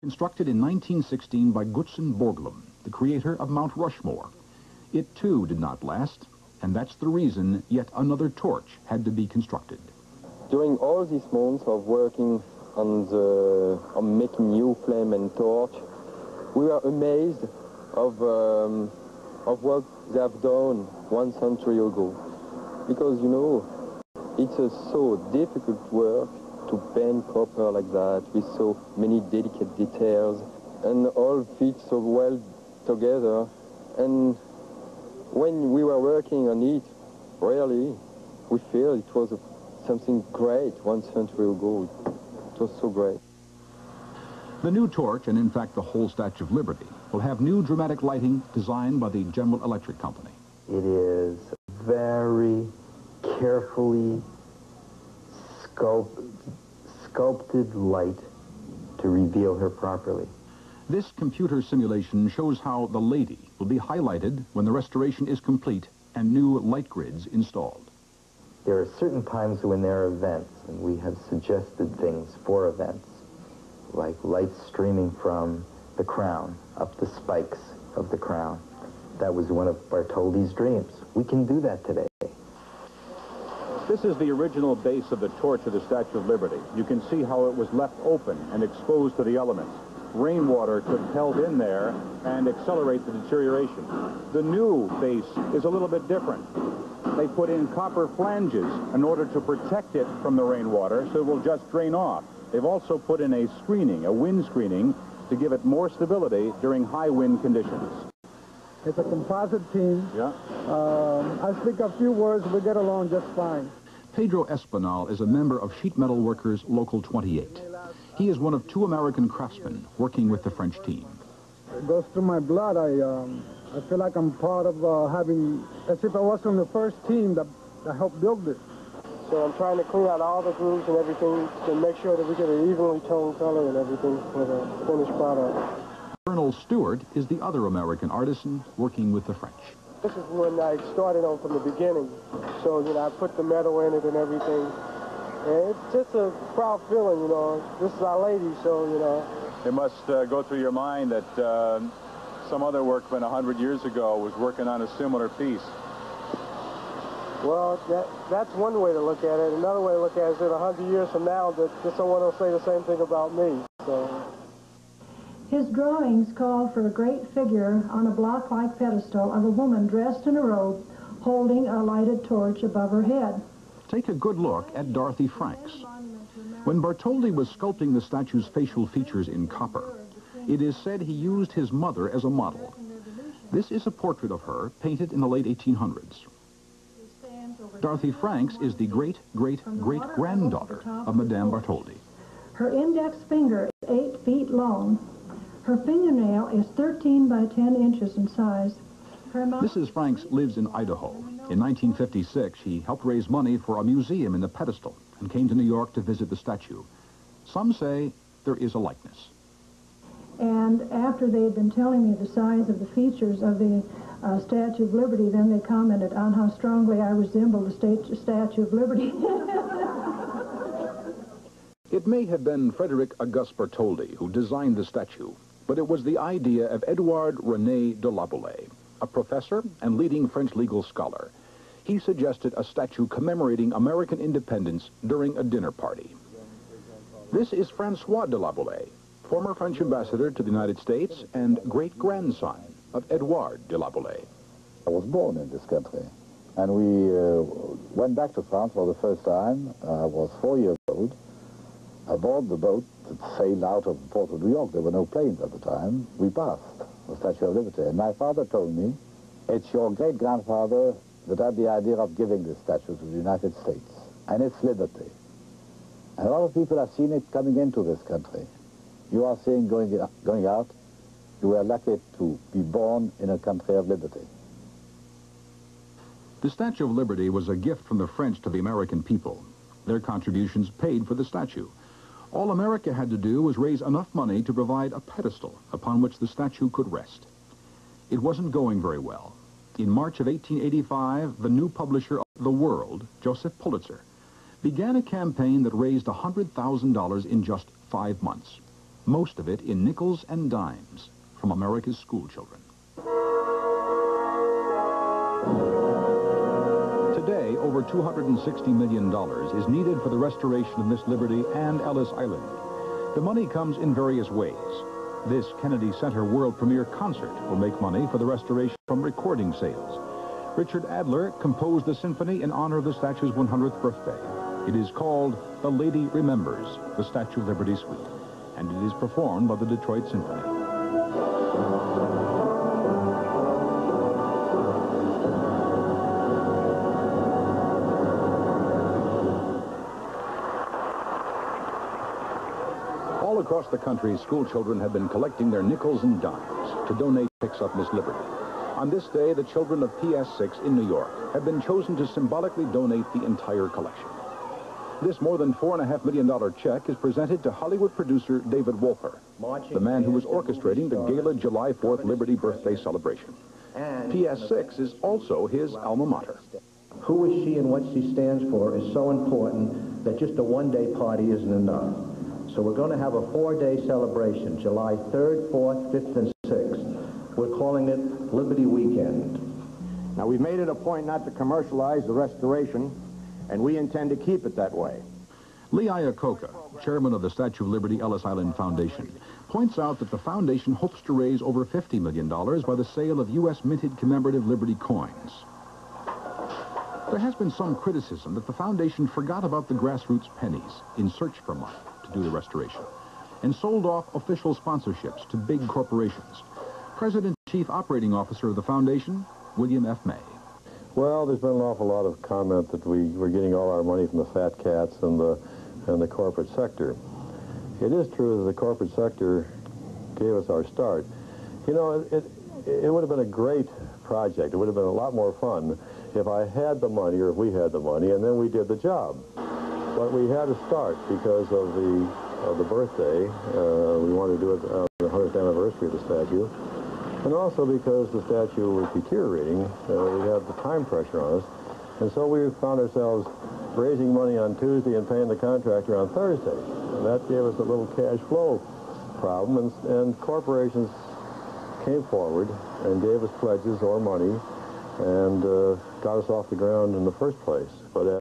Constructed in 1916 by Gutzen Borglum, the creator of Mount Rushmore. It too did not last, and that's the reason yet another torch had to be constructed. During all these months of working on making new flame and torch, we were amazed of what they have done 1 century ago. Because, you know, it's a so difficult work to paint copper like that with so many delicate details, and all fits so well together. And when we were working on it, really, we feel it was something great 1 century ago. It was so great. The new torch, and in fact the whole Statue of Liberty, will have new dramatic lighting designed by the General Electric Company. It is very carefully sculpted light to reveal her properly. This computer simulation shows how the lady will be highlighted when the restoration is complete and new light grids installed. There are certain times when there are events, and we have suggested things for events, like light streaming from the crown, up the spikes of the crown. That was one of Bartholdi's dreams. We can do that today. This is the original base of the torch of the Statue of Liberty. You can see how it was left open and exposed to the elements. Rainwater could held in there and accelerate the deterioration. The new base is a little bit different. They put in copper flanges in order to protect it from the rainwater so it will just drain off. They've also put in a screening, a wind screening, to give it more stability during high wind conditions. It's a composite team. Yeah. I speak a few words, we get along just fine. Pedro Espinal is a member of Sheet Metal Workers Local 28. He is one of 2 American craftsmen working with the French team. It goes through my blood. I feel like I'm part of having, as if I was from the first team that helped build it. So I'm trying to clean out all the grooves and everything to make sure that we get an evenly toned color and everything for the finished product. Colonel Stewart is the other American artisan working with the French. This is when I started on from the beginning. So, you know, I put the metal in it and everything. And it's just a proud feeling, you know. This is our lady, so, you know. It must go through your mind that some other workman 100 years ago was working on a similar piece. Well, that's one way to look at it. Another way to look at it is that 100 years from now, that someone will say the same thing about me. So. His drawings call for a great figure on a block-like pedestal of a woman dressed in a robe holding a lighted torch above her head. Take a good look at Dorothy Franks. When Bartholdi was sculpting the statue's facial features in copper, it is said he used his mother as a model. This is a portrait of her painted in the late 1800s. Dorothy Franks is the great-great-great-granddaughter of Madame Bartholdi. Her index finger is 8 feet long. Her fingernail is 13 by 10 inches in size. Mrs. Franks lives in Idaho. In 1956, she helped raise money for a museum in the pedestal and came to New York to visit the statue. Some say there is a likeness. And after they had been telling me the size of the features of the Statue of Liberty, then they commented on how strongly I resemble the Statue of Liberty. It may have been Frederic Auguste Bartholdi who designed the statue, but it was the idea of Edouard René de la Boulaye, a professor and leading French legal scholar. He suggested a statue commemorating American independence during a dinner party. This is Francois de la Boulaye, former French ambassador to the United States and great-grandson of Edouard de la Boulaye. I was born in this country, and we went back to France for the first time. I was 4 years old. Aboard the boat that sailed out of the port of New York, there were no planes at the time, we passed the Statue of Liberty. And my father told me, it's your great-grandfather that had the idea of giving this statue to the United States, and it's liberty. And a lot of people have seen it coming into this country. You are seeing going out. You were lucky to be born in a country of liberty. The Statue of Liberty was a gift from the French to the American people. Their contributions paid for the statue. All America had to do was raise enough money to provide a pedestal upon which the statue could rest. It wasn't going very well. In March of 1885, the new publisher of The World, Joseph Pulitzer, began a campaign that raised $100,000 in just 5 months. most of it in nickels and dimes from America's school children. Today, over $260 million is needed for the restoration of Miss Liberty and Ellis Island. The money comes in various ways. This Kennedy Center world premiere concert will make money for the restoration from recording sales. Richard Adler composed the symphony in honor of the statue's 100th birthday. It is called The Lady Remembers, the Statue of Liberty Suite, and it is performed by the Detroit Symphony. All across the country, school children have been collecting their nickels and dimes to donate Picks Up Miss Liberty. On this day, the children of PS6 in New York have been chosen to symbolically donate the entire collection. This more than $4.5 million check is presented to Hollywood producer David Wolper, the man who was orchestrating the gala July 4th Liberty birthday celebration. PS6 is also his alma mater. Who is she and what she stands for is so important that just a one-day party isn't enough. So we're going to have a 4-day celebration, July 3rd, 4th, 5th, and 6th. We're calling it Liberty Weekend. Now, we've made it a point not to commercialize the restoration, and we intend to keep it that way. Lee Iacocca, chairman of the Statue of Liberty Ellis Island Foundation, points out that the foundation hopes to raise over $50 million by the sale of U.S. minted commemorative Liberty coins. There has been some criticism that the foundation forgot about the grassroots pennies in search for money to do the restoration and sold off official sponsorships to big corporations. President and Chief Operating Officer of the foundation, William F. May. Well, there's been an awful lot of comment that we're getting all our money from the fat cats and the corporate sector. It is true that the corporate sector gave us our start. You know, it would have been a great project. It would have been a lot more fun if I had the money, or if we had the money, and then we did the job. But we had to start because of the birthday. We wanted to do it on the 100th anniversary of the statue. And also because the statue was deteriorating, we had the time pressure on us. And so we found ourselves raising money on Tuesday and paying the contractor on Thursday. And that gave us a little cash flow problem. And corporations came forward and gave us pledges or money and got us off the ground in the first place. But